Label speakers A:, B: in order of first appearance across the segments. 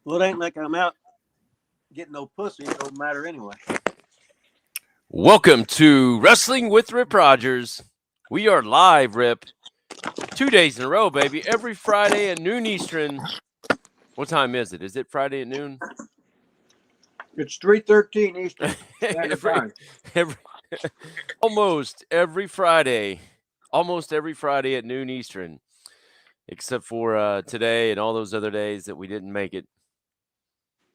A: Well, it ain't like I'm out getting no pussy. It don't matter anyway.
B: Welcome to Wrestling with Rip Rogers. We are live, Rip. 2 days in a row, baby. Every Friday at noon Eastern. What time is it? Is it Friday at noon?
A: It's 3:13 Eastern Standard Time.
B: Almost every Friday. Almost every Friday at noon Eastern. Except for today and all those other days that we didn't make it.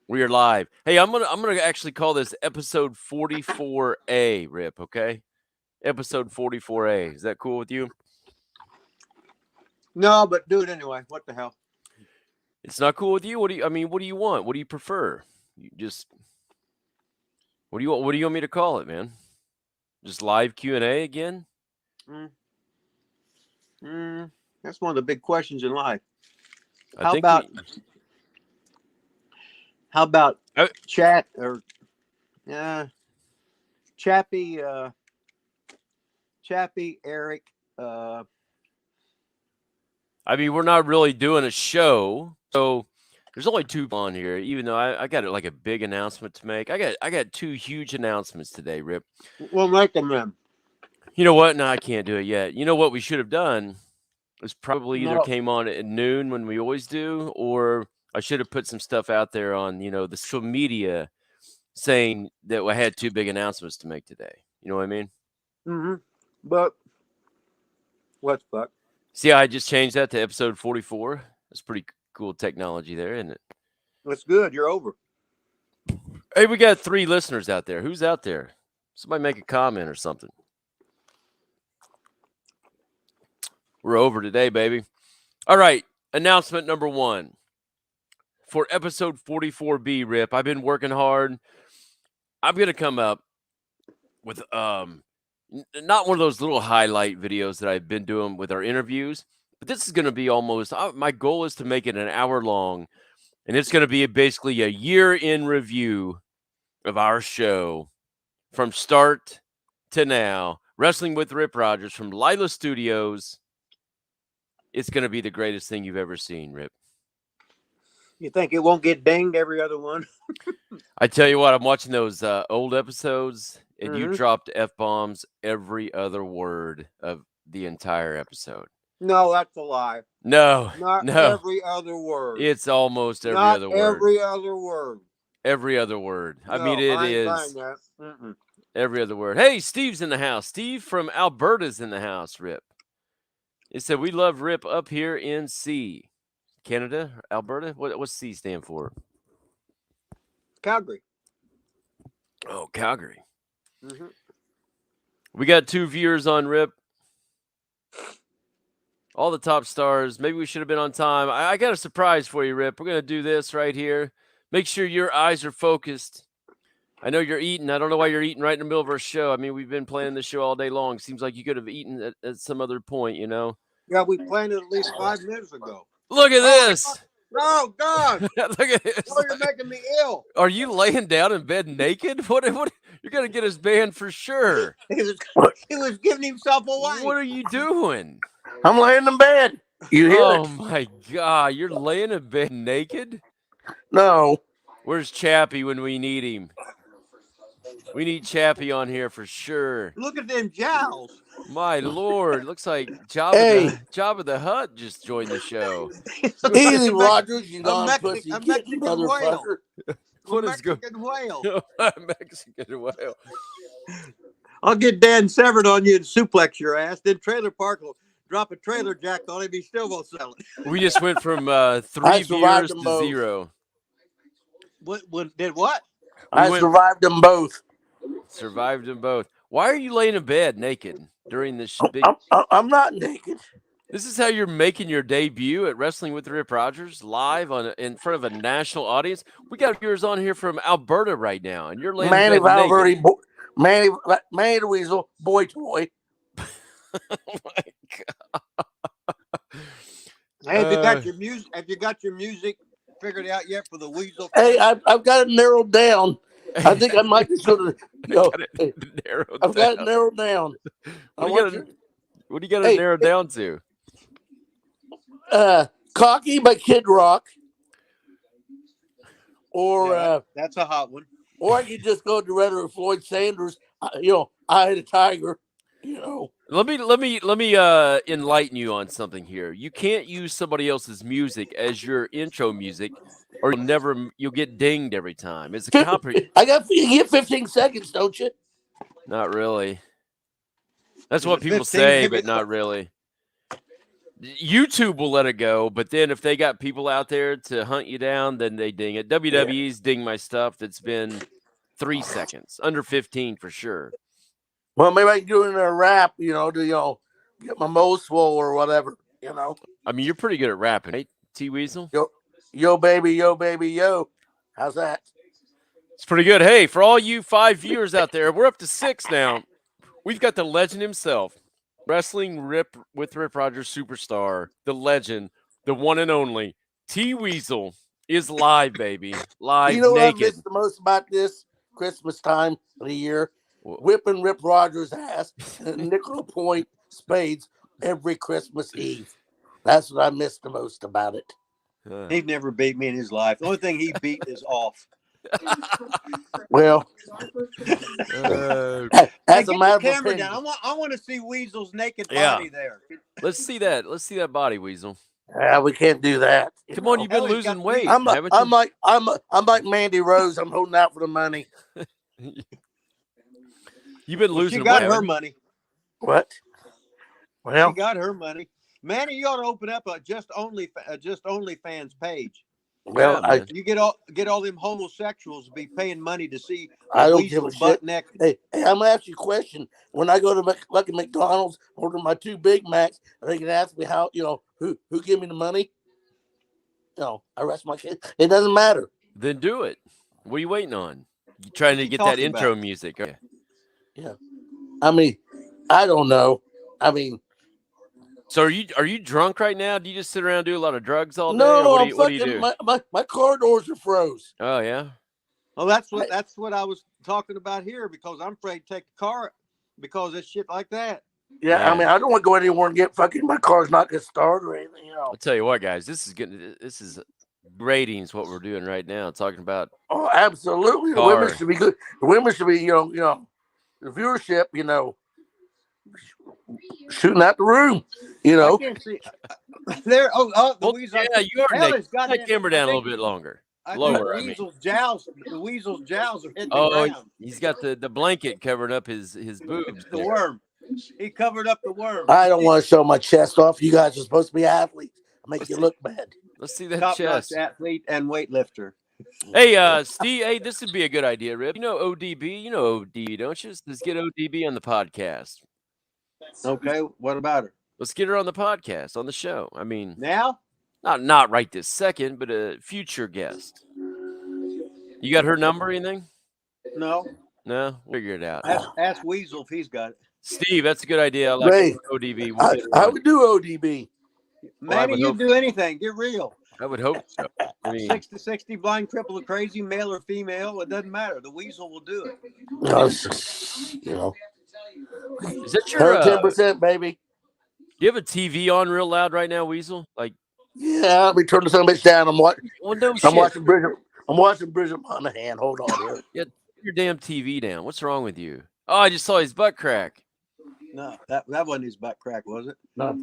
B: We are live. Hey, I'm gonna actually call this episode 44A, Rip, okay? Episode 44A. Is that cool with you?
A: No, but do it anyway. What the hell?
B: It's not cool with you? What do you want? What do you prefer? What do you want me to call it, man? Just live Q&A again?
A: That's one of the big questions in life.
B: How
A: about chat or Chappy, Eric?
B: we're not really doing a show, so there's only two on here. Even though I got like a big announcement to make, I got two huge announcements today, Rip.
A: We'll make them then.
B: You know what? No, I can't do it yet. You know what we should have done was probably either came on at noon when we always do, or I should have put some stuff out there on, the social media saying that I had two big announcements to make today. You know what I mean?
A: Mm-hmm. But what's fuck?
B: See, I just changed that to episode 44. That's pretty cool technology there, isn't it?
A: That's good. You're over.
B: Hey, we got 3 listeners out there. Who's out there? Somebody make a comment or something. We're over today, baby. All right. Announcement number 1. For episode 44B, Rip, I've been working hard. I'm going to come up with not one of those little highlight videos that I've been doing with our interviews, but this is going to be almost, my goal is to make it an hour long, and it's going to be basically a year in review of our show from start to now. Wrestling with Rip Rogers from Lila Studios. It's going to be the greatest thing you've ever seen, Rip.
A: You think it won't get dinged every other one?
B: I tell you what, I'm watching those old episodes, and you dropped F-bombs every other word of the entire episode.
A: No, that's a lie.
B: No.
A: Every other word.
B: It's almost every other word.
A: Every other word.
B: Every other word.
A: No,
B: I mean, it is every other word. Hey, Steve's in the house. Steve from Alberta's in the house, Rip. It said, we love Rip up here in C. Canada, Alberta? What's C stand for?
A: Calgary.
B: Oh, Calgary. Mm-hmm. We got 2 viewers on Rip. All the top stars. Maybe we should have been on time. I got a surprise for you, Rip. We're going to do this right here. Make sure your eyes are focused. I know you're eating. I don't know why you're eating right in the middle of our show. I mean, we've been planning the show all day long. Seems like you could have eaten at some other point, you know?
A: Yeah, we planned it at least 5 minutes ago.
B: Look at this.
A: Oh, God.
B: Look at this.
A: Oh, you're making me ill.
B: Are you laying down in bed naked? What? You're going to get us banned for sure.
A: He was giving himself away.
B: What are you doing?
C: I'm laying in bed. You hear it?
B: Oh, my God. You're laying in bed naked?
C: No.
B: Where's Chappy when we need him? We need Chappy on here for sure.
A: Look at them jowls.
B: My Lord. Looks like Jabba the Hutt just joined the show.
C: Easy, Rogers. You
A: a
C: Mexican whale.
B: What is
A: Mexican whale.
B: A Mexican whale.
A: I'll get Dan Severn on you and suplex your ass. Then Trailer Park will drop a trailer jack on him. He still won't sell it.
B: We just went from 3 viewers to 0.
A: What? Did what?
C: I survived them both.
B: Survived them both. Why are you laying in bed naked during this big...
C: I'm not naked.
B: This is how you're making your debut at Wrestling with Rip Rogers live in front of a national audience. We got viewers on here from Alberta right now, and you're laying in bed naked.
C: Manny the Weasel, boy toy.
B: Oh my God!
A: Hey, have you got your music figured out yet for the Weasel?
C: Hey, I've got it narrowed down. I think I might just sort of. I've got it narrowed down.
B: What do you got it narrowed down to?
C: Cocky by Kid Rock. or
A: that's a hot one.
C: Or I could just go directly to Floyd Sanders. I had a tiger.
B: Let me enlighten you on something here. You can't use somebody else's music as your intro music, or you'll get dinged every time. It's a
C: you get 15 seconds, don't you?
B: Not really. That's what people say, but not really. YouTube will let it go, but then if they got people out there to hunt you down, then they ding it. WWE's ding my stuff that's been 3 seconds, under 15 for sure.
C: Well, maybe I can do it in a rap, to get my moles swole or whatever,
B: I mean, you're pretty good at rapping, right, T Weasel?
C: Yo, baby, yo. How's that?
B: It's pretty good. Hey, for all you 5 viewers out there, we're up to 6 now. We've got the legend himself, Wrestling Rip Rogers superstar, the legend, the one and only T Weasel is live, baby. Live,
C: you know
B: naked.
C: What I miss the most about this Christmas time of the year? Whipping Rip Rogers' ass and nickel point spades every Christmas Eve. That's what I miss the most about it.
A: He's never beat me in his life. The only thing he beat is off.
C: Well,
A: as a matter of opinion, I want to see Weasel's naked body there.
B: Let's see that. Let's see that body, Weasel.
C: Yeah, we can't do that.
B: Come on, you've been losing weight.
C: I'm like Mandy Rose. I'm holding out for the money.
B: You've been losing.
A: She got her money.
C: What? Well,
A: she got her money. Manny, you ought to open up a just OnlyFans page.
C: Well,
A: you get all them homosexuals to be paying money to see.
C: I don't give a shit.
A: Naked.
C: Hey, I'm gonna ask you a question. When I go to Lucky McDonald's, order my 2 Big Macs, they can ask me how who give me the money. I rest my case. It doesn't matter.
B: Then do it. What are you waiting on? You trying to get that intro music? Okay.
C: Yeah. I mean, I don't know. I mean.
B: So are you drunk right now? Do you just sit around and do a lot of drugs all day?
C: No,
B: what do you do?
C: My car doors are froze.
B: Oh yeah.
A: Well, that's what I was talking about here because I'm afraid to take the car because of shit like that.
C: Yeah, I mean, I don't want to go anywhere and get fucking my car's not gonna start or anything.
B: I'll tell you what, guys, this is ratings. What we're doing right now, talking about.
C: Oh, absolutely. The women should be good. The women should be, the viewership, shooting out the room,
A: I can't see. There. The Weasel.
B: Yeah, you are making that camera down a little bit longer. Lower.
A: The Weasel's jowls are hitting the ground.
B: He's got the blanket covering up his boobs.
A: The worm. He covered up the worm.
C: I don't want to show my chest off. You guys are supposed to be athletes. Make you look bad.
B: Let's see that
A: chest. Athlete and weightlifter.
B: Hey, Steve. Hey, this would be a good idea, Rip. You know ODB. You know ODB, don't you? Let's get ODB on the podcast.
A: Okay. What about her?
B: Let's get her on the podcast, on the show. I mean,
A: now?
B: Not right this second, but a future guest. You got her number or anything?
A: No.
B: Figure it out.
A: Ask Weasel if he's got it.
B: Steve, that's a good idea. I like ODB.
C: I would do ODB.
A: Manny, you do anything. Get real.
B: I would hope so. I mean,
A: 60-60, blind, cripple, or crazy, male or female, it doesn't matter. The Weasel will do it.
B: Is that your
C: 10%, baby?
B: Do you have a TV on real loud right now, Weasel? Like,
C: yeah, let me turn the son of a bitch down. I'm watching.
B: Well, no
C: I'm watching Bridget. I'm watching Bridget Monahan. Hold on here.
B: Yeah, turn your damn TV down. What's wrong with you? Oh, I just saw his butt crack.
A: No, that wasn't his butt crack, was it?
C: Not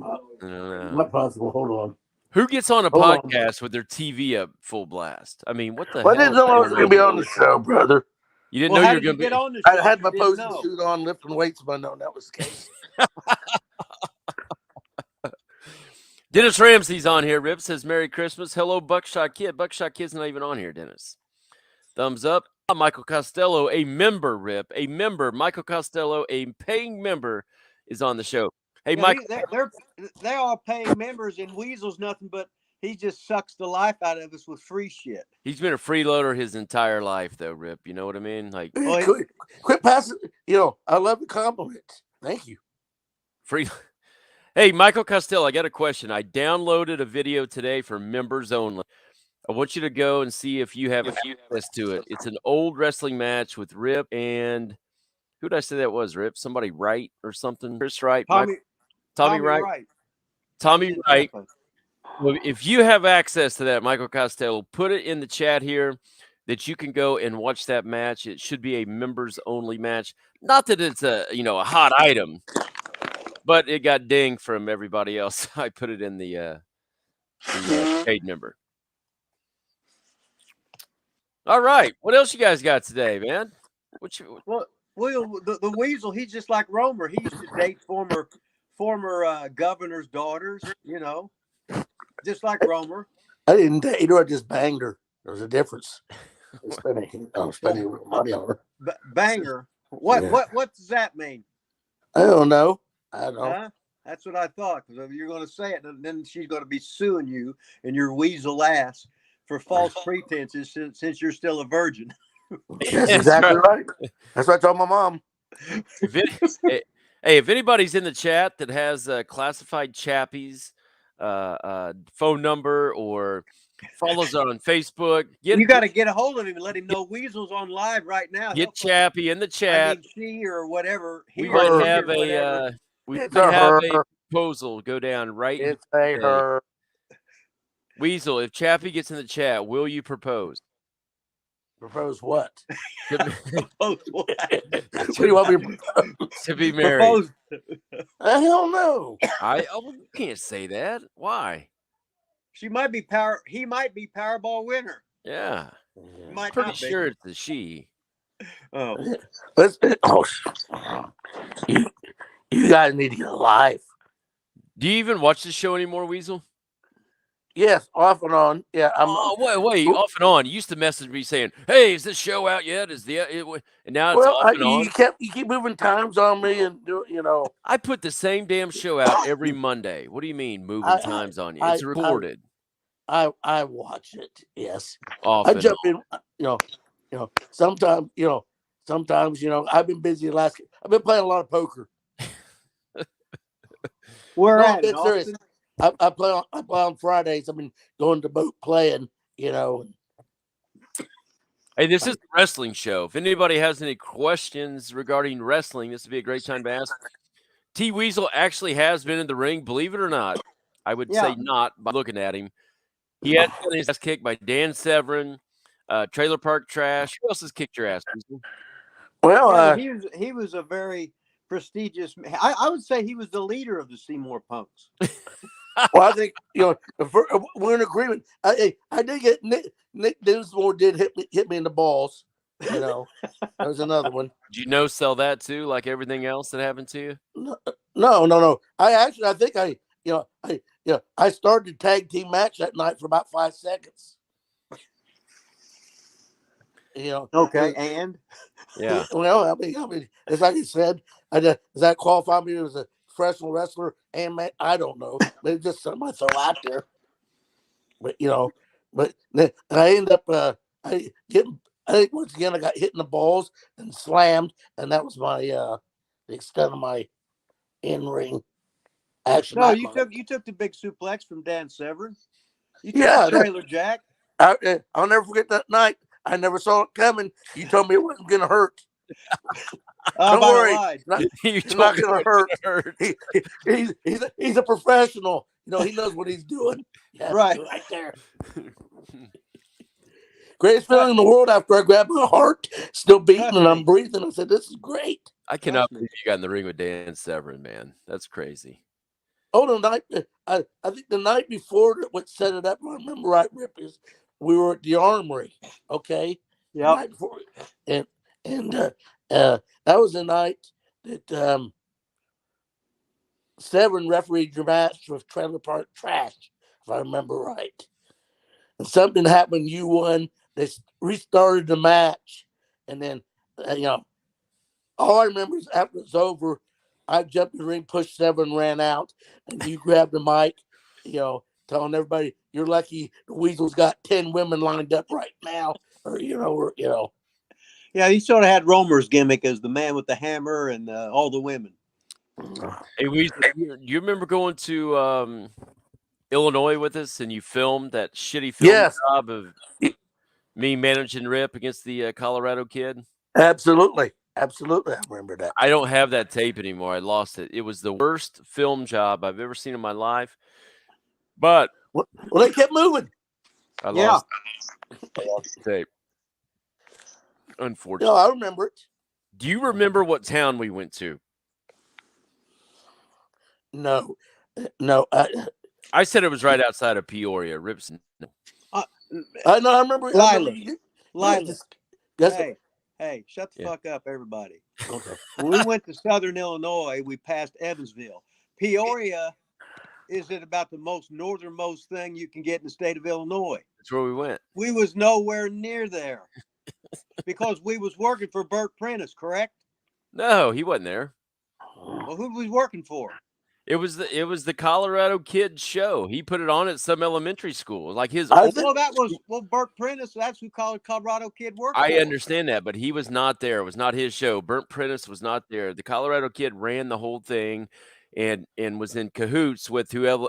C: possible. Hold on.
B: Who gets on a podcast with their TV up full blast? I mean, what the hell?
C: I didn't know I was going to be on the show, brother.
B: You didn't know you were going to
A: get on the show?
C: I had my posing suit on, lifting weights, but no, that was the case.
B: Dennis Ramsey's on here. Rip says, Merry Christmas. Hello, Buckshot Kid. Buckshot Kid's not even on here, Dennis. Thumbs up. Michael Costello, a member, Rip. A member. Michael Costello, a paying member, is on the show. Hey, Mike.
A: They're all paying members, and Weasel's nothing but he just sucks the life out of us with free shit.
B: He's been a freeloader his entire life, though, Rip. You know what I mean? Like,
C: quit passing. I love the compliments. Thank you.
B: Free. Hey, Michael Costello, I got a question. I downloaded a video today for members only. I want you to go and see if you have access to it. It's an old wrestling match with Rip and who did I say that was, Rip? Somebody Wright or something? Chris Wright? Tommy Wright. Tommy Wright. Well, if you have access to that, Michael Costello, put it in the chat here. that you can go and watch that match. It should be a members only match. Not that it's a hot item, but it got dinged from everybody else. I put it in the paid member. All right, what else you guys got today, man?
A: Well, the Weasel, he's just like Romer. He used to date former governors' daughters, just like Romer.
C: I didn't date her. I just banged her. There's a difference. I'm spending real money on her.
A: Banger. What
C: Yeah.
A: what does that mean?
C: I don't know. I don't know.
A: Huh? That's what I thought. Because if you're going to say it, then she's going to be suing you and your weasel ass for false pretenses since you're still a virgin.
C: That's exactly right. That's what I told my mom.
B: Hey, if anybody's in the chat that has Classified Chappy's phone number or follows on Facebook,
A: you got to get a hold of him and let him know Weasel's on live right now.
B: Get Chappy in the chat.
A: I mean, she or whatever.
B: We might have a proposal go down right.
C: It's her.
B: Weasel, if Chappy gets in the chat, will you propose?
C: Propose what?
A: Propose what?
C: What do you want me to propose?
B: To be married.
C: I don't know.
B: You can't say that. Why?
A: He might be Powerball winner.
B: Yeah.
A: Might
B: Pretty
A: not be.
B: sure it's a she.
A: Oh.
C: You guys need to get alive.
B: Do you even watch the show anymore, Weasel?
C: Yes, off and on. Yeah,
B: wait, off and on. You used to message me saying, "Hey, is this show out yet? And now it's off and on."
C: You keep moving times on me, and
B: I put the same damn show out every Monday. What do you mean moving times on you? It's recorded.
C: I watch it. Yes,
B: off
C: I
B: and
C: jump
B: on.
C: in. Sometimes I've been busy I've been playing a lot of poker.
A: Where
C: No,
A: at?
C: I'm serious. I play on Fridays. I've been going to boat playing,
B: Hey, this is a wrestling show. If anybody has any questions regarding wrestling, this would be a great time to ask. T Weasel actually has been in the ring, believe it or not. I would say not by looking at him. He has gotten his ass kicked by Dan Severn, Trailer Park Trash. Who else has kicked your ass, Weasel?
C: Well,
A: he was a very prestigious. I would say he was the leader of the Seymour Punks.
C: well, I think we're in agreement. I did get Nick Dinsmore did hit me in the balls. That was another one.
B: Did you sell that too, like everything else that happened to you?
C: No. I think I started a tag team match that night for about 5 seconds.
A: Okay, and
B: yeah.
C: Well, I mean, as I said, does that qualify me as a professional wrestler? And man, I don't know. Maybe just something I throw out there. But then I end up I think once again I got hit in the balls and slammed, and that was my the extent of my in-ring action.
A: No, you took the big suplex from Dan Severn. You took
C: Yeah,
A: the trailer jack.
C: I'll never forget that night. I never saw it coming. You told me it wasn't going to hurt. Don't worry, it's not going to hurt. He's a professional. He knows what he's doing. Yeah,
A: right
C: there. Greatest feeling in the world after I grabbed my heart, still beating and I'm breathing. I said, "This is great."
B: I cannot believe you got in the ring with Dan Severn, man. That's crazy.
C: Oh, the night I think the night before what set it up, if I remember right, Rip, is we were at the Armory. Okay.
A: Yeah.
C: And that was the night that Severn refereed your match with Trailer Park Trash, if I remember right. And something happened. You won. They restarted the match, and then all I remember is after it's over, I jumped in the ring, pushed Severn, ran out, and you grabbed the mic, telling everybody you're lucky the Weasel's got 10 women lined up right now, or.
A: Yeah, he sort of had Romer's gimmick as the man with the hammer and all the women.
B: Hey, Weasel, you remember going to Illinois with us and you filmed that shitty film job of me managing Rip against the Colorado kid?
C: Absolutely. I remember that.
B: I don't have that tape anymore. I lost it. It was the worst film job I've ever seen in my life. But
C: well, they kept moving.
B: I lost the tape. Unfortunately.
C: No, I remember it.
B: Do you remember what town we went to?
C: No.
B: I said it was right outside of Peoria. Rips. No.
C: I remember.
A: Lila.
C: Yes.
A: Hey, shut the
B: Yeah.
A: fuck up, everybody.
C: Okay.
A: When we went to Southern Illinois, we passed Evansville. Peoria is at about the most northernmost thing you can get in the state of Illinois.
B: That's where we went.
A: We was nowhere near there because we was working for Bert Prentice, correct?
B: No, he wasn't there.
A: Well, who was we working for?
B: It was the Colorado Kid show. He put it on at some elementary school, like his.
A: Bert Prentice. That's who Colorado Kid worked.
B: I
A: for.
B: understand that, but he was not there. It was not his show. Bert Prentice was not there. The Colorado Kid ran the whole thing, and was in cahoots with whoever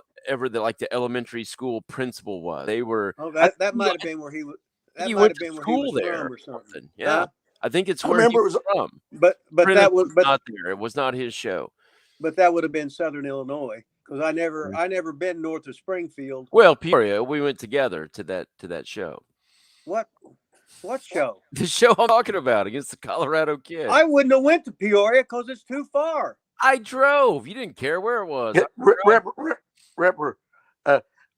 B: the elementary school principal was. They were.
A: Oh, that might have been where he was. That might have been where he was from or something.
B: Yeah,
A: huh?
B: I think it's where he was from.
A: But
B: Prentice
A: that was
B: not there. It was not his show.
A: But that would have been Southern Illinois because I never been north of Springfield.
B: Well, Peoria, we went together to that show.
A: What show?
B: The show I'm talking about against the Colorado Kid.
A: I wouldn't have went to Peoria because it's too far.
B: I drove. You didn't care where it was.
C: Ripper.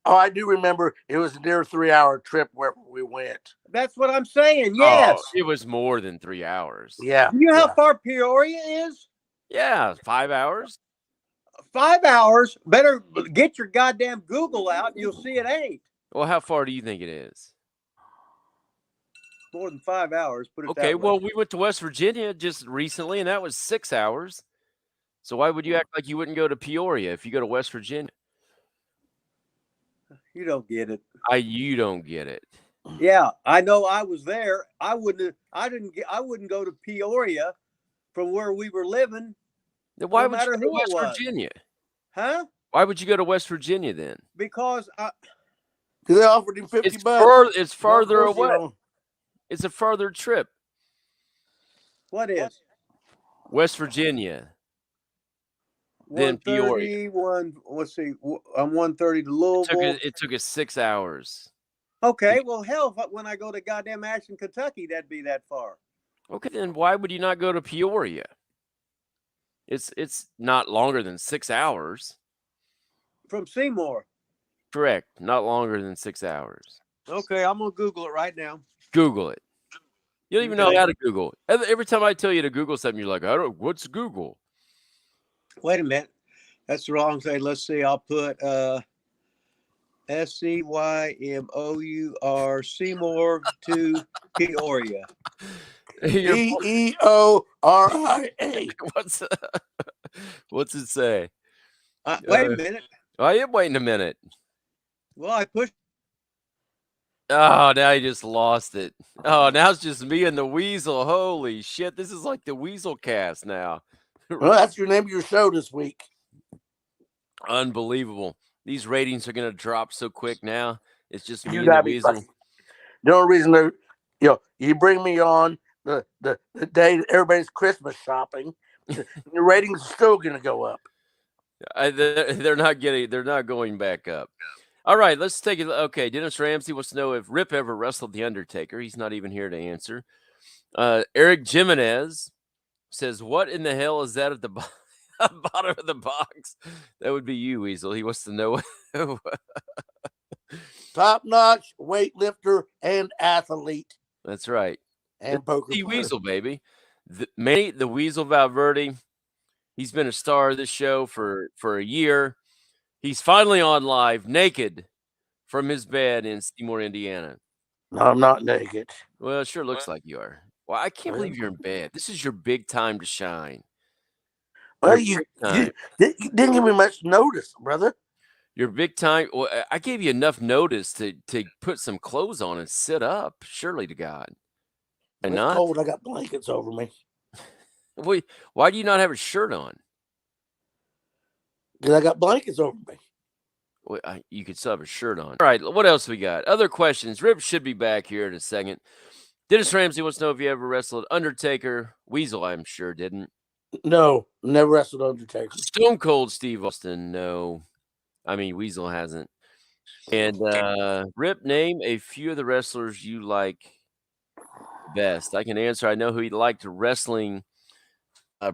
C: I do remember it was a near 3-hour trip where we went.
A: That's what I'm saying. Yes,
B: it was more than 3 hours.
C: Yeah.
A: You know how far Peoria is?
B: Yeah, 5 hours.
A: 5 hours. Better get your goddamn Google out, and you'll see it ain't.
B: Well, how far do you think it is?
A: More than 5 hours. Put it
B: okay.
A: that way.
B: Well, we went to West Virginia just recently, and that was 6 hours. So why would you act like you wouldn't go to Peoria if you go to West Virginia?
A: You don't get it.
B: You don't get it.
A: Yeah, I know. I was there. I wouldn't go to Peoria from where we were living.
B: Then why would you go to West Virginia?
A: Huh?
B: Why would you go to West Virginia then?
A: Because
C: they offered him $50.
B: It's farther away. It's a farther trip.
A: What is?
B: West Virginia. Then Peoria.
A: Let's see. I'm 130 to Louisville.
B: It took us 6 hours.
A: Okay. Well, hell, when I go to goddamn Ashland, Kentucky, that'd be that far.
B: Okay, then why would you not go to Peoria? It's not longer than 6 hours.
A: From Seymour.
B: Correct. Not longer than 6 hours.
A: Okay, I'm gonna Google it right now.
B: Google it. You don't even know how to Google it. Every time I tell you to Google something, you're like, what's Google?
A: Wait a minute. That's the wrong thing. Let's see. I'll put SCYMOUR Seymour to Peoria.
C: EEORIA.
B: What's it say?
A: Wait a minute.
B: I am waiting a minute.
A: Well, I pushed.
B: Oh, now you just lost it. Oh, now it's just me and the Weasel. Holy shit. This is like the Weasel cast now.
C: Well, that's your name of your show this week.
B: Unbelievable. These ratings are going to drop so quick now. It's just me and the Weasel.
C: The only reason you bring me on the day that everybody's Christmas shopping, the ratings are still going to go up.
B: They're not going back up. All right, let's take it. Okay, Dennis Ramsey wants to know if Rip ever wrestled The Undertaker. He's not even here to answer. Eric Jimenez says, what in the hell is that at the bottom of the box? That would be you, Weasel. He wants to know.
C: Top-notch weightlifter and athlete.
B: That's right.
C: And poker player.
B: Weasel, baby. Manny the Weasel Valverde. He's been a star of this show for a year. He's finally on live, naked, from his bed in Seymour, Indiana.
C: No, I'm not naked.
B: Well, it sure looks like you are. Well, I can't believe you're in bed. This is your big time to shine.
C: Well, you didn't give me much notice, brother.
B: Your big time. Well, I gave you enough notice to put some clothes on and sit up. Surely to God.
C: It's cold. I got blankets over me.
B: Wait, why do you not have a shirt on?
C: Because I got blankets over me.
B: Well, you could still have a shirt on. All right, what else we got? Other questions. Rip should be back here in a second. Dennis Ramsey wants to know if you ever wrestled Undertaker. Weasel, I'm sure, didn't.
C: No, never wrestled Undertaker.
B: Stone Cold Steve Austin, no. I mean, Weasel hasn't. And Rip, name a few of the wrestlers you like best? I can answer. I know who he liked wrestling.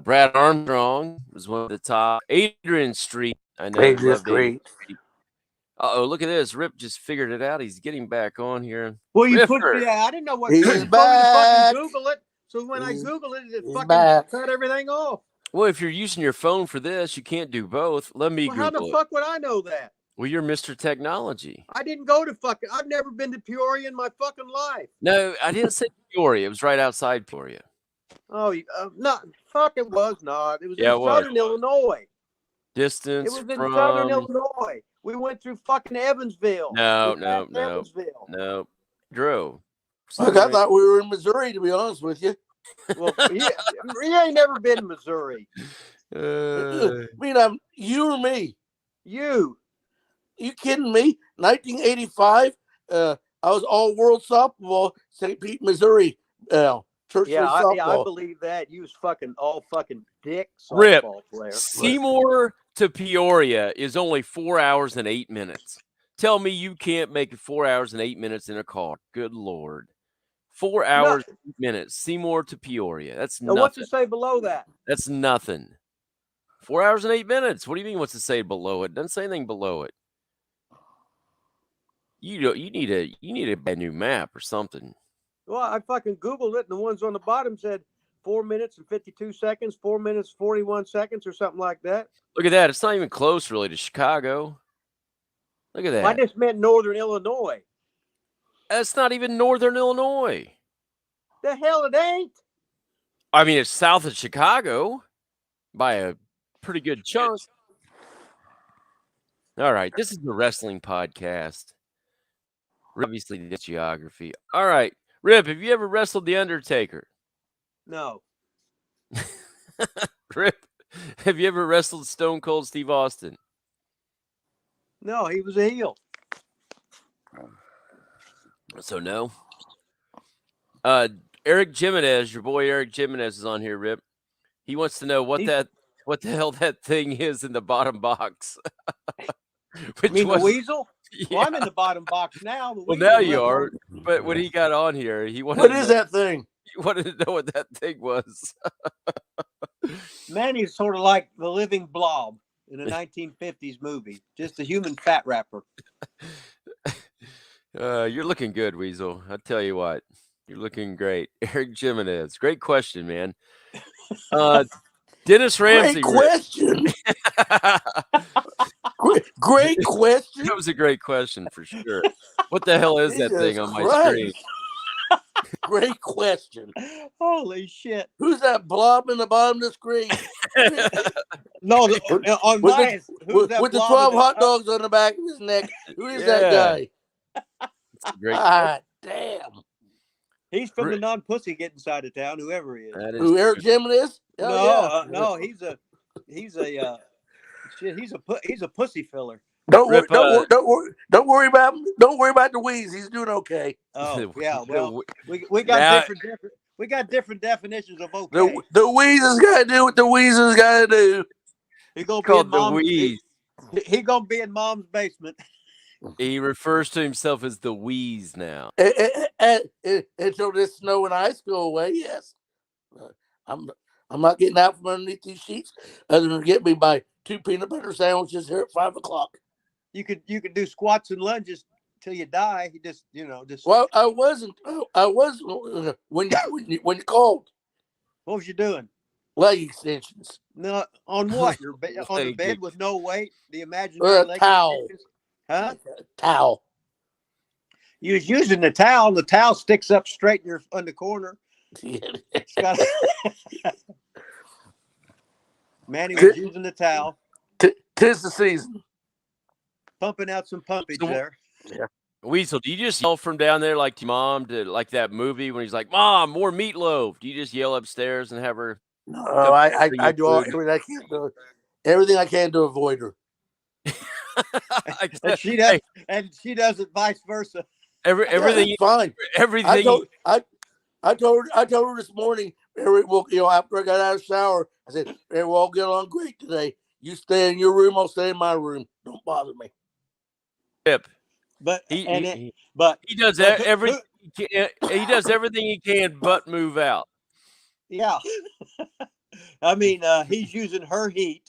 B: Brad Armstrong was one of the top. Adrian Street. I know he loved Adrian Street. Uh-oh, look at this. Rip just figured it out. He's getting back on here.
A: Well, you put
B: Ripper.
A: I didn't know what.
C: He's
A: you
C: back.
A: fucking Google it. So when I Google it, it fucking
C: back.
A: cut everything off.
B: Well, if you're using your phone for this, you can't do both. Let me
A: Well, how the
B: Google it.
A: fuck would I know that?
B: Well, you're Mr. Technology.
A: I didn't go to fucking. I've never been to Peoria in my fucking life.
B: No, I didn't say Peoria. It was right outside Peoria.
A: Oh, no, fuck! It was not. It was in
B: Yeah, it was.
A: Southern Illinois.
B: Distance
A: It was in
B: from...
A: Southern Illinois. We went through fucking Evansville.
B: No. Drove.
C: Look, I thought we were in Missouri, to be honest with you.
A: Well, you ain't never been to Missouri.
C: I mean, you or me?
A: You
C: kidding me? 1985, I was all world softball, St. Pete, Missouri. Church softball.
A: I believe that. You was fucking all fucking dick softball
B: Rip.
A: player.
B: Seymour to Peoria is only 4 hours and 8 minutes. Tell me you can't make it 4 hours and 8 minutes in a car. Good Lord. 4 hours, 8 minutes. Seymour to Peoria. That's nothing.
A: What's it say below that?
B: That's nothing. 4 hours and 8 minutes. What do you mean? What's it say below it? Doesn't say anything below it. You need a brand new map or something.
A: Well, I fucking Googled it, and the ones on the bottom said 4 minutes and 52 seconds, 4 minutes, 41 seconds, or something like that.
B: Look at that. It's not even close, really, to Chicago. Look at that.
A: I just meant Northern Illinois.
B: That's not even Northern Illinois.
A: The hell it ain't.
B: I mean, it's south of Chicago by a pretty good chunk. All right. This is the wrestling podcast. Obviously, the geography. All right. Rip, have you ever wrestled The Undertaker?
A: No.
B: Rip, have you ever wrestled Stone Cold Steve Austin?
A: No, he was a heel.
B: So no. Eric Jimenez, your boy Eric Jimenez is on here, Rip. He wants to know what the hell that thing is in the bottom box.
A: You mean the Weasel? Yeah. Well, I'm in the bottom box now.
B: Well, now you are. But when he got on here, he wanted.
C: What is that thing?
B: He wanted to know what that thing was.
A: Manny's sort of like the living blob in a 1950s movie, just a human fat wrapper.
B: You're looking good, Weasel. I'll tell you what. You're looking great. Eric Jimenez. Great question, man. Dennis Ramsey.
C: Great question. Great question.
B: That was a great question for sure. What the hell is that thing on my screen?
C: Great question.
A: Holy shit.
C: Who's that blob in the bottom of the screen?
A: No, on mine.
C: With the 12 hot dogs on the back of his neck. Who is that guy?
B: Great.
C: God damn.
A: He's from the non-pussy getting side of town, whoever he is.
C: Who Eric Jimenez?
A: No, he's a pussy filler.
C: Don't worry about the wheeze. He's doing okay.
A: Oh yeah, well we got different definitions of okay.
C: The wheeze has got to do what the wheeze has got to do.
A: He gonna
B: called the wheeze.
A: He gonna be in mom's basement.
B: He refers to himself as the wheeze now.
C: Until this snow and ice go away, yes. I'm not getting out from underneath these sheets other than get me my 2 peanut butter sandwiches here at 5 o'clock.
A: You could do squats and lunges till you die. You just.
C: Well, I wasn't when you called.
A: What was you doing?
C: Leg extensions.
A: No, on what? On the bed with no weight. The imaginary leg
C: towel.
A: extensions? Huh?
C: Towel.
A: You was using the towel. And the towel sticks up straight on the corner. Manny was using the towel.
C: 'Tis the season.
A: Pumping out some pumpage there.
C: Yeah.
B: Weasel, do you just yell from down there like your mom did, like that movie when he's like, "Mom, more meatloaf"? Do you just yell upstairs and have her?
C: No, I do everything I can do. Everything I can to avoid her.
A: And she does, and she does it vice versa.
B: Everything
C: fine.
B: Everything.
C: I told her this morning. After I got out of the shower, I said, "We'll all get on great today. You stay in your room, I'll stay in my room. Don't bother me."
B: Yep.
A: But
B: he
A: does
B: every He does everything he can but move out.
A: Yeah. I mean, he's using her heat.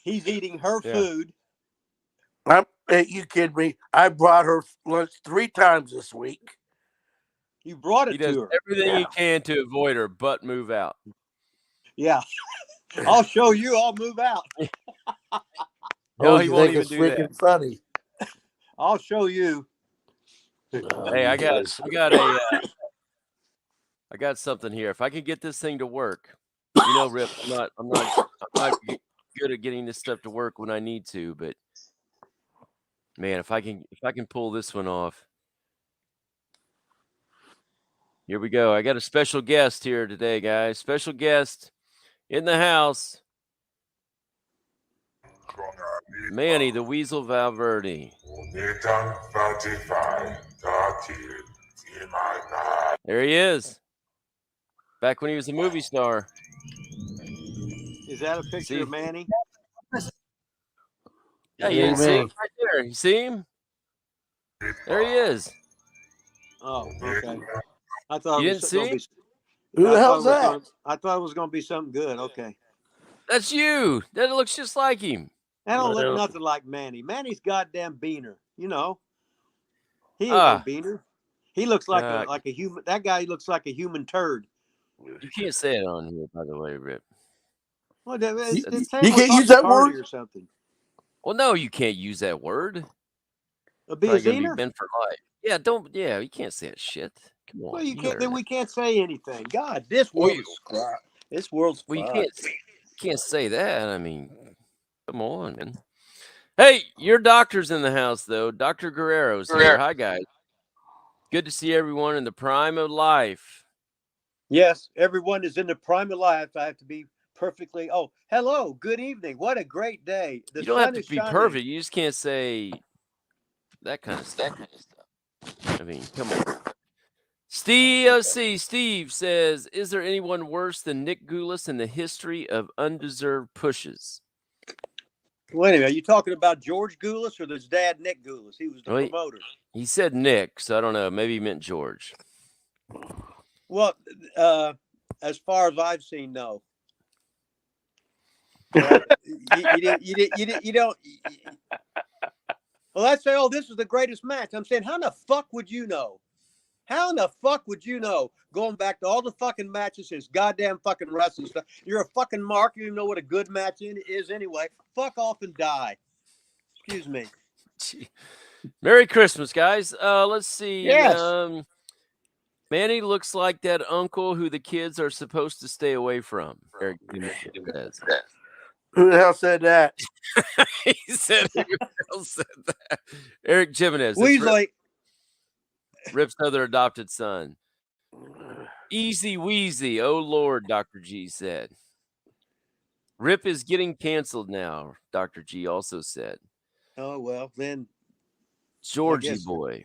A: He's eating her food.
C: You kidding me? I brought her lunch 3 times this week.
A: You brought it
B: He does
A: to her.
B: everything he can to avoid her but move out.
A: Yeah. I'll show you. I'll move out.
B: No, he won't even do that.
C: Funny.
A: I'll show you.
B: Hey, I got something here. If I can get this thing to work, Rip, I'm not good at getting this stuff to work when I need to, but man, if I can pull this one off. Here we go. I got a special guest here today, guys. Special guest in the house. Manny the Weasel Valverde. There he is. Back when he was a movie star.
A: Is that a picture of Manny?
B: Yeah, you didn't see him right there. You see him? There he is.
A: Oh, okay. I thought
B: you didn't see him?
C: Who the hell's that?
A: I thought it was going to be something good. Okay.
B: That's you. That looks just like him.
A: That don't look nothing like Manny. Manny's goddamn beaner. He ain't no beaner. He looks like a human. That guy looks like a human turd.
B: You can't say it on here, by the way, Rip.
A: Well,
C: you can't use that word
A: or something.
B: Well, no, you can't use that word.
A: Be a beaner?
B: Meant for life. Yeah, you can't say that shit. Come on.
A: Well, you can't. Then we can't say anything. God, this world's
B: Well, you can't say that. I mean, come on, man. Hey, your doctor's in the house, though. Dr. Guerrero's here. Hi, guys. Good to see everyone in the prime of life.
A: Yes, everyone is in the prime of life. I have to be perfectly. Oh, hello. Good evening. What a great day.
B: You don't have to be perfect. You just can't say that kind of stuff. I mean, come on. Steve says, is there anyone worse than Nick Goulas in the history of undeserved pushes?
A: Wait a minute. Are you talking about George Goulas or his dad, Nick Goulas? He was the promoter.
B: He said Nick, so I don't know. Maybe he meant George.
A: Well, as far as I've seen, no. You don't. Well, I'd say, this is the greatest match. I'm saying, how in the fuck would you know? How in the fuck would you know? Going back to all the fucking matches, his goddamn fucking wrestling stuff. You're a fucking mark. You don't know what a good match is anyway. Fuck off and die. Excuse me.
B: Merry Christmas, guys. Let's see.
A: Yes.
B: Manny looks like that uncle who the kids are supposed to stay away from. Eric says.
C: Who the hell said that?
B: He said, who the hell said that? Eric Jimenez. Rip's other adopted son. Easy Wheezy. Oh, Lord, Dr. G said. Rip is getting canceled now, Dr. G also said.
A: Oh, well, then.
B: Georgie boy.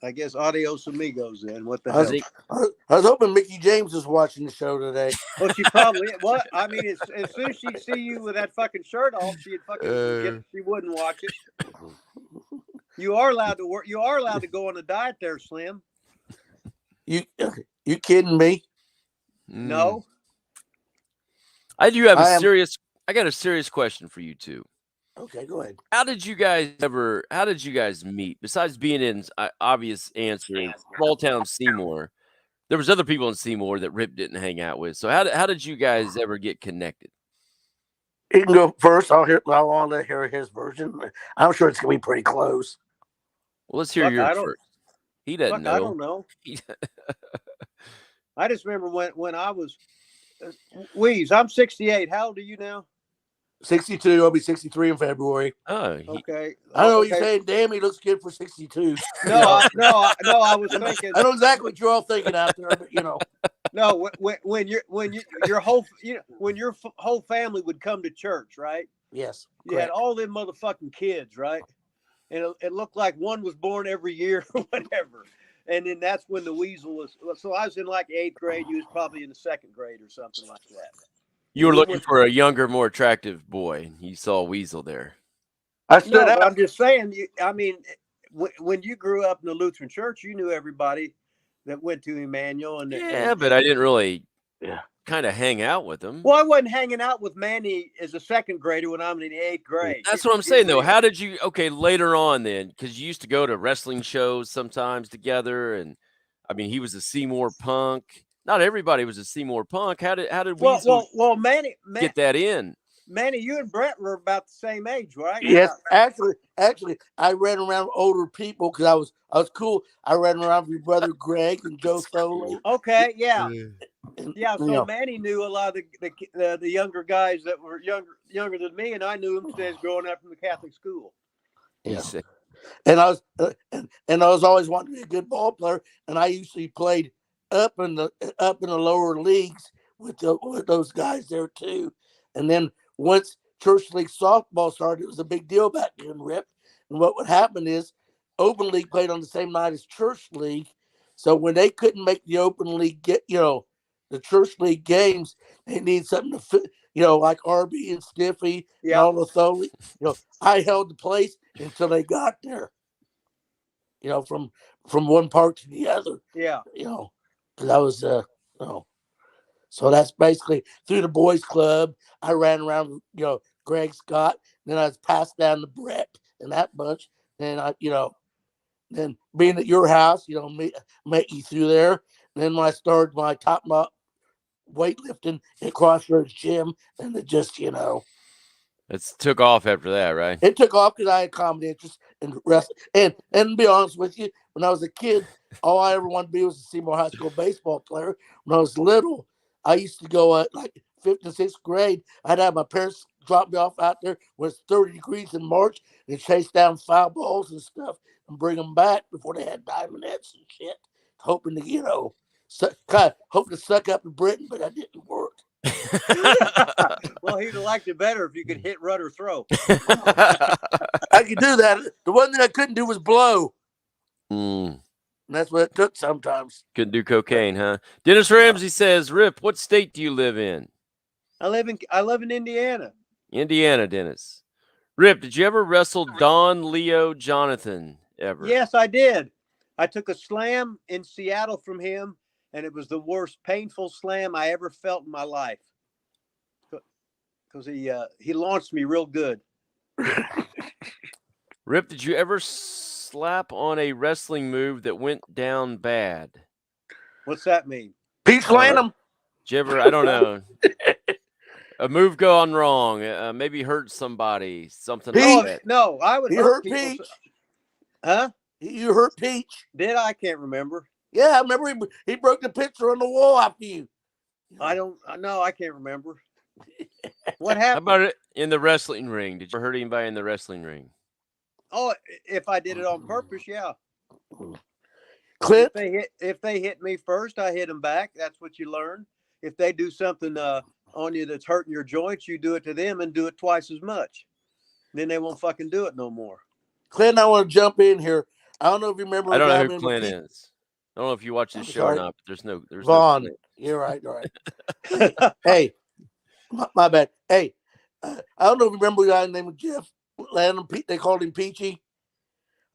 A: I guess adios amigos then. What the
C: hell? I was hoping Mickey James was watching the show today.
A: Well, she probably what? I mean, as soon as she'd see you with that fucking shirt off, she'd fucking she wouldn't watch it. You are allowed to work. You are allowed to go on a diet there, Slim.
C: You kidding me?
A: No.
B: I do have I got a serious question for you two.
C: Okay, go ahead.
B: How did you guys meet? Besides being in obvious answer, small town Seymour, there was other people in Seymour that Rip didn't hang out with. So how did you guys ever get connected?
C: He can go first. I'll want to hear his version. I'm sure it's gonna be pretty close.
B: Well, let's hear yours first. He doesn't know.
A: I don't know. I just remember when I was Weeze, I'm 68. How old are you now?
C: 62. I'll be 63 in February.
B: Oh,
A: okay.
C: I know what you're saying. Damn, he looks good for 62.
A: No, I was thinking.
C: I know exactly what you're all thinking out there, but
A: No, when your whole whole family would come to church, right?
C: Yes.
A: You had all them motherfucking kids, right? And it looked like one was born every year or whatever. And then that's when the Weasel was. So I was in like 8th grade. You was probably in the 2nd grade or something like that.
B: You were looking for a younger, more attractive boy. You saw Weasel there.
A: I stood out. I'm just saying. I mean, when you grew up in the Lutheran church, you knew everybody that went to Emmanuel.
B: But I didn't really
C: Yeah.
B: kind of hang out with them.
A: Well, I wasn't hanging out with Manny as a second grader when I'm in the 8th grade.
B: That's what I'm saying, though. How did you? Okay, later on, then, because you used to go to wrestling shows sometimes together, and I mean, he was a Seymour Punk. Not everybody was a Seymour Punk. How did Weasel
A: Manny,
B: get that in?
A: Manny, you and Brett were about the same age, right?
C: Yes, actually, I ran around with older people because I was cool. I ran around with your brother Greg and Joe Foley.
A: Okay, yeah.
C: And,
A: Yeah, so Manny knew a lot of the younger guys that were younger than me, and I knew him since growing up from the Catholic school.
C: Yeah. And I was always wanting to be a good ball player, and I usually played up in the lower leagues with those guys there too. And then once church league softball started, it was a big deal back then, Rip. And what would happen is open league played on the same night as church league, so when they couldn't make the open league the church league games, they need something to fit, like RB and Stiffy and all the Foley. I held the place until they got there. From one part to the other.
A: Yeah.
C: Because I was So that's basically through the boys club. I ran around, Greg Scott. Then I was passed down to Brett and that bunch. Then then being at your house, met you through there. And then when I started my top weightlifting at Crossroads Gym, and it just,
B: it took off after that, right?
C: It took off because I had common interest in wrestling. And to be honest with you, when I was a kid, all I ever wanted to be was a Seymour High School baseball player. When I was little, I used to go at like 5th and 6th grade. I'd have my parents drop me off out there when it's 30 degrees in March and chase down foul balls and stuff and bring them back before they had diamond heads and shit, hoping to, hoping to suck up in Britain, but that didn't work.
A: Well, he'd have liked it better if you could hit, run, or throw.
C: I could do that. The one thing I couldn't do was blow. And that's what it took sometimes.
B: Couldn't do cocaine, huh? Dennis Ramsey says, Rip, what state do you live in?
A: I live in Indiana.
B: Indiana, Dennis. Rip, did you ever wrestle Don Leo Jonathan ever?
A: Yes, I did. I took a slam in Seattle from him, and it was the worst painful slam I ever felt in my life. Because he launched me real good.
B: Rip, did you ever slap on a wrestling move that went down bad?
A: What's that mean?
C: Peach Lanham.
B: Did you ever, I don't know. A move gone wrong, maybe hurt somebody, something like that.
A: No, I would hurt people.
C: Peach.
A: Huh?
C: You hurt Peach.
A: Did I? Can't remember.
C: Yeah, I remember he broke the picture on the wall after you.
A: I can't remember. What happened?
B: How about it in the wrestling ring? Did you ever hurt anybody in the wrestling ring?
A: Oh, if I did it on purpose, yeah.
C: Clint?
A: If they hit me first, I hit them back. That's what you learn. If they do something on you that's hurting your joints, you do it to them and do it twice as much. Then they won't fucking do it no more.
C: Clint, I want to jump in here. I don't know if you remember.
B: I don't know who Clint is. I don't know if you watch this show or not, but there's
C: Vaughn.
B: No
C: You're right. All right. Hey, my bad. Hey, I don't know if you remember a guy named Jeff Lanham. They called him Peachy.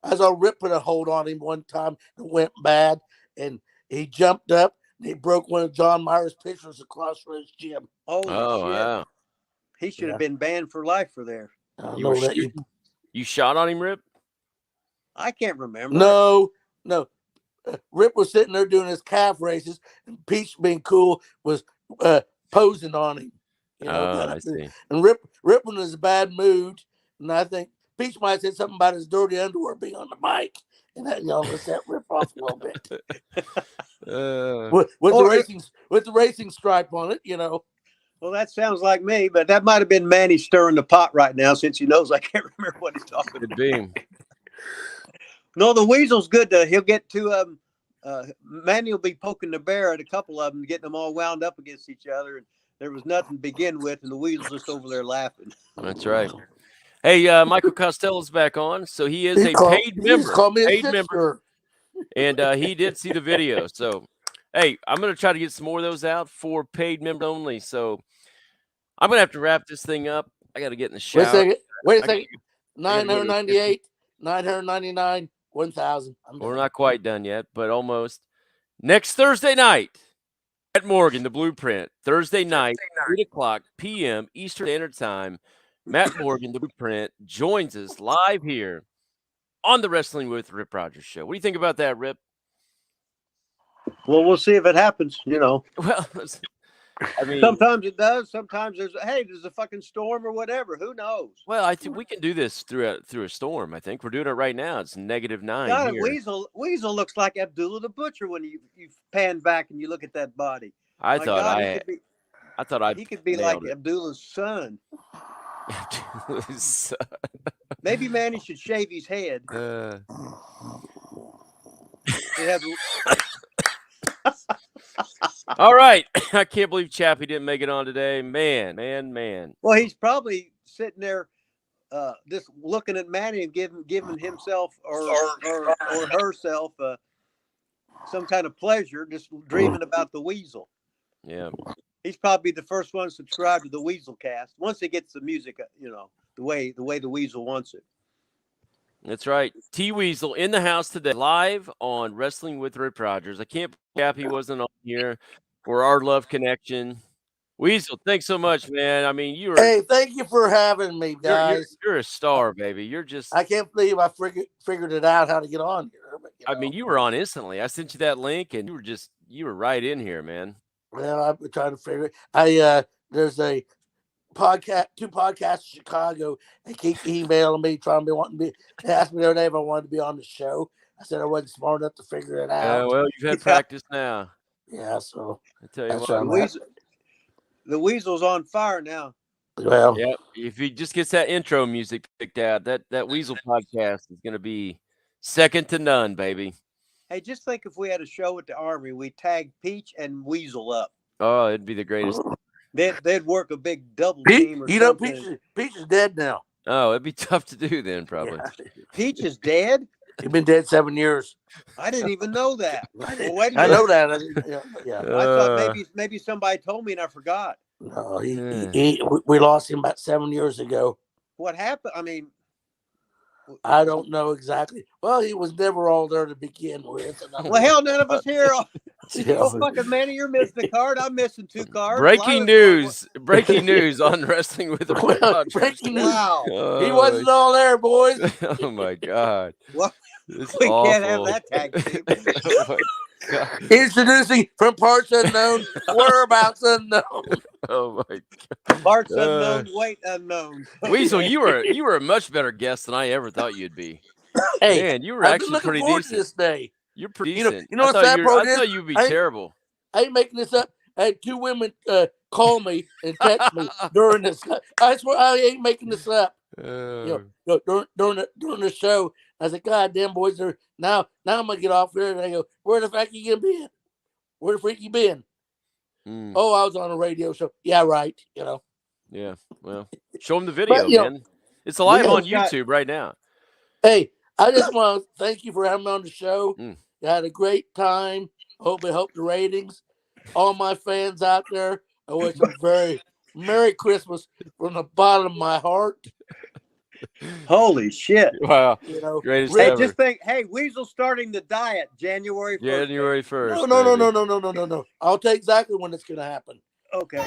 C: I saw Rip put a hold on him one time that went bad, and he jumped up and he broke one of John Myers' pictures across from his gym.
A: Oh shit.
B: Wow.
A: He should have been banned for life for there.
B: You shot on him, Rip?
A: I can't remember.
C: No. Rip was sitting there doing his calf races, and Peach, being cool, was posing on him.
B: I see.
C: And Rip was in a bad mood, and I think Peach might have said something about his dirty underwear being on the mic, and that let that Rip off a little bit. With the racing stripe on it,
A: Well, that sounds like me, but that might have been Manny stirring the pot right now, since he knows I can't remember what he's talking about.
B: Could be.
A: No, the Weasel's good. He'll get to Manny will be poking the bear at a couple of them, getting them all wound up against each other. And there was nothing to begin with, and the Weasel's just over there laughing.
B: That's right. Hey, Michael Costello's back on, so he is a paid member. Paid member, and he did see the video. So, hey, I'm going to try to get some more of those out for paid member only. So, I'm going to have to wrap this thing up. I got to get in the shower.
C: Wait a second. 998, 999. 1,000.
B: We're not quite done yet, but almost. Next Thursday night, Matt Morgan, the Blueprint. Thursday night, 8 o'clock p.m. Eastern Standard Time. Matt Morgan, the Blueprint, joins us live here on the Wrestling with Rip Rogers show. What do you think about that, Rip?
A: Well, we'll see if it happens,
B: Well, I mean,
A: sometimes it does. Sometimes there's a fucking storm or whatever. Who knows?
B: well, I think we can do this through a storm. I think we're doing it right now. It's -9
A: God,
B: here.
A: Weasel looks like Abdullah the Butcher when you pan back and you look at that body.
B: I
A: My
B: thought
A: God, he could be like
B: it.
A: Abdullah's son.
B: Abdullah's son.
A: Maybe Manny should shave his head.
B: All right. I can't believe Chappy didn't make it on today. Man.
A: Well, he's probably sitting there just looking at Manny and giving himself or herself some kind of pleasure, just dreaming about the Weasel.
B: Yeah.
A: He's probably the first one to subscribe to the Weasel cast once he gets the music, the way the Weasel wants it.
B: That's right. T Weasel in the house today, live on Wrestling with Rip Rogers. I can't believe Chappy wasn't on here for our love connection. Weasel, thanks so much, man. I mean,
C: Hey, thank you for having me, guys.
B: You're a star, baby. You're just.
C: I can't believe I figured it out how to get on here. But,
B: I mean, you were on instantly. I sent you that link, and you were right in here, man.
C: Well, I've been trying to figure it. There's a podcast, 2 podcasts in Chicago. They keep emailing me, they asked me the other day if I wanted to be on the show. I said I wasn't smart enough to figure it out.
B: Well, you've had practice now.
C: Yeah, so
B: I tell you what,
A: the Weasel's on fire now.
C: Well,
B: yeah. If he just gets that intro music picked out, that Weasel podcast is going to be second to none, baby.
A: Hey, just think if we had a show at the Army, we tagged Peach and Weasel up.
B: Oh, it'd be the greatest.
A: They'd work a big double team.
C: Peach is dead now.
B: Oh, it'd be tough to do then, probably.
C: Yeah.
A: Peach is dead?
C: He's been dead 7 years.
A: I didn't even know that.
C: I know that. Yeah.
A: I thought maybe somebody told me and I forgot.
C: No, we lost him about 7 years ago.
A: What happened? I mean,
C: I don't know exactly. Well, he was never all there to begin with.
A: Well, hell, none of us here. Fucking Manny, you're missing a card. I'm missing 2 cards.
B: Breaking news on Wrestling with the
C: Breaking news.
A: Wow.
C: He wasn't all there, boys.
B: Oh, my God.
A: Well, we can't have that tag team.
B: Oh,
C: Introducing from parts unknown, whereabouts unknown.
B: Oh, my God.
A: Parts unknown, weight unknown.
B: Weasel, you were a much better guest than I ever thought you'd be.
C: Hey,
B: man, you were
C: I've
B: actually
C: been looking
B: pretty
C: forward
B: decent.
C: to this day.
B: You're pretty
C: You know
B: decent.
C: what that part is?
B: I thought you'd be terrible.
C: I ain't making this up. I had 2 women call me and text me during this. I swear I ain't making this up. During the show, I said, "God damn, boys, now I'm gonna get off here." And they go, "Where the fuck you been? Where the freak you been?" Oh, I was on a radio show. Yeah, right.
B: Yeah. Well, show them the video,
C: But,
B: man. It's live on YouTube right now.
C: Hey, I just want to thank you for having me on the show. You had a great time. Hope the ratings. All my fans out there, I wish them very Merry Christmas from the bottom of my heart.
A: Holy shit.
B: Wow. Greatest ever.
A: Just think, hey, Weasel's starting the diet January 1st.
B: January 1st.
C: No. I'll tell you exactly when it's going to happen.
A: Okay.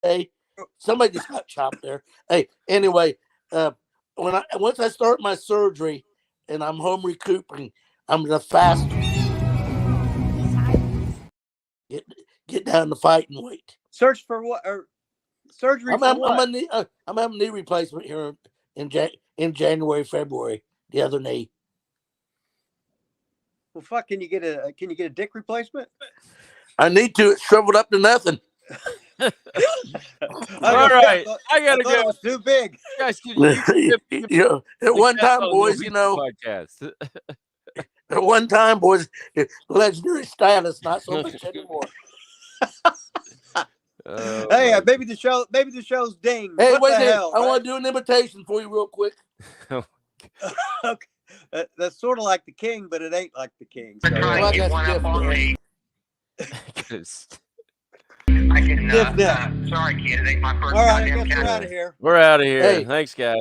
C: Hey, somebody just got chopped there. Hey, anyway, once I start my surgery and I'm home recouping, I'm gonna fast. Get down to fighting weight.
A: Search for what? Or surgery for what?
C: I'm having knee replacement here in January, February. The other knee.
A: Well, fuck. Can you get a dick replacement?
C: I need to. It's shriveled up to nothing.
B: All right, I gotta go.
A: It was too big.
B: Guys,
C: at one time, boys,
B: podcast.
C: At one time, boys, legendary status, not so much anymore.
A: Hey, maybe the show's ding.
C: Hey,
A: what
C: wait a minute.
A: hell,
C: I want to do an invitation for you real quick.
A: Okay. That's sort of like the king, but it ain't like the king. So.
C: Well, I got
A: Sorry, kid. It ain't my first. All right, I guess we're out of here.
B: We're out of here.
C: Hey,
B: Thanks, guys.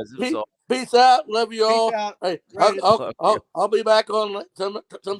C: Peace out. Love you all.
A: Peace out.
C: Hey,
A: Greatest.
C: I'll be back on some